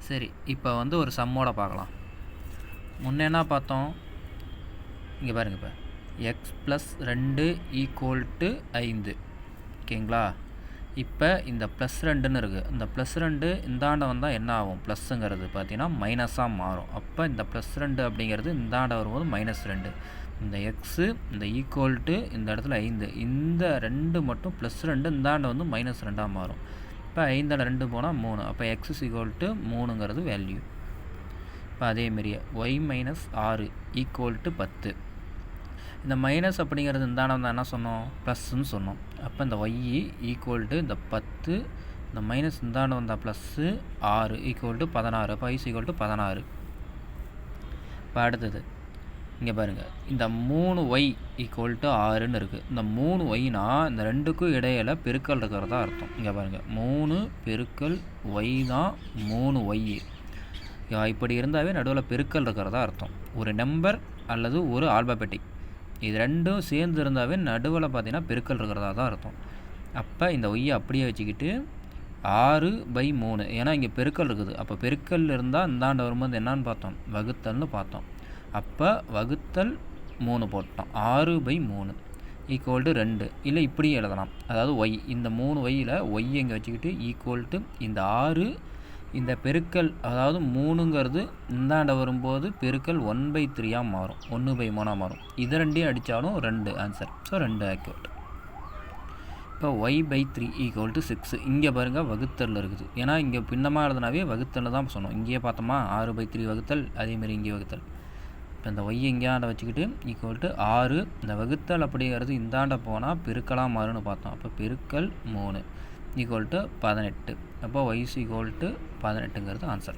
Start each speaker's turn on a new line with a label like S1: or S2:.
S1: சரி, இப்போ வந்து ஒரு சம்மோட பார்க்கலாம். முன்னே என்ன பார்த்தோம்? இங்கே பாருங்கள், இப்போ எக்ஸ் ப்ளஸ் 2 = 5. ஓகேங்களா? இப்போ இந்த ப்ளஸ் 2ன்னு இருக்குது. இந்த ப்ளஸ் 2 இந்தாண்ட வந்தால் என்ன ஆகும்? ப்ளஸ்ஸுங்கிறது பார்த்தீங்கன்னா மைனஸாக மாறும். அப்போ இந்த ப்ளஸ் 2 அப்படிங்கிறது இந்தாண்ட வரும்போது -2. இந்த எக்ஸு இந்த ஈக்குவல்ட்டு இந்த இடத்துல 5. இந்த 2 மட்டும் ப்ளஸ் 2 இந்தாண்ட வந்து -2ஆக மாறும். இப்போ 5 2 போனால் 3. அப்போ எக்ஸ் = 3ங்கிறது வேல்யூ. இப்போ அதேமாரியே y - 6 = 10. இந்த மைனஸ் அப்படிங்கிறது இந்தாண்ட வந்தால் என்ன சொன்னோம்? ப்ளஸ்ன்னு சொன்னோம். அப்போ இந்த y = இந்த 10, இந்த மைனஸ் இந்தாண்ட வந்தால் ப்ளஸ்ஸு 6 = 16. அப்போ y = 16. இப்போ அடுத்தது இங்கே பாருங்கள், இந்த 3y = 6ன்னு இருக்குது. இந்த 3yனா இந்த ரெண்டுக்கும் இடையில் பெருக்கல் இருக்கிறதா அர்த்தம். இங்கே பாருங்கள், 3 பெருக்கல் y தான் 3y. இப்படி இருந்தாவே நடுவில் பெருக்கல் இருக்கிறதா அர்த்தம். ஒரு நம்பர் அல்லது ஒரு ஆல்பாபெட்டிக் இது ரெண்டும் சேர்ந்து இருந்தாவே நடுவில் பார்த்தீங்கன்னா பெருக்கல் இருக்கிறதா தான் அர்த்தம். அப்போ இந்த ஒய்யை அப்படியே வச்சுக்கிட்டு 6/3, ஏன்னா இங்கே பெருக்கல் இருக்குது. அப்போ பெருக்கல் இருந்தால் இந்தாண்ட வரும்போது என்னான்னு பார்த்தோம்? வகுத்தல்னு பார்த்தோம். அப்போ வகுத்தல் 3 போட்டோம். 6/3 = 2. இல்லை இப்படியும் எழுதலாம். அதாவது ஒய், இந்த 3yயில் ஒய் இங்கே வச்சுக்கிட்டு ஈக்குவல்ட்டு இந்த 6, இந்த பெருக்கல் அதாவது 3ங்கிறது இந்தாண்ட வரும்போது பெருக்கல் 1/3ஆக மாறும், 1/3ஆக மாறும். இது ரெண்டையும் அடித்தாலும் 2 ஆன்சர். So 2 accurate. இப்போ y/3 = 6. இங்கே பாருங்கள் வகுத்தல் இருக்குது. ஏன்னா இங்கே பின்னமாக எழுதுனாவே வகுத்தல் தான் சொன்னோம். இங்கேயே பார்த்தோமா 6/3 வகுத்தல், அதேமாரி இங்கே வகுத்தல். இப்போ இந்த ஒய் இங்கேயாண்ட வச்சுக்கிட்டு =6. இந்த வகுத்தல் அப்படிங்கிறது இந்தாண்ட போனால் பெருக்கலாக மாறுன்னு பார்த்தோம். அப்போ பெருக்கல் 3 = 18. அப்போ y = 18ங்கிறது ஆன்சர்.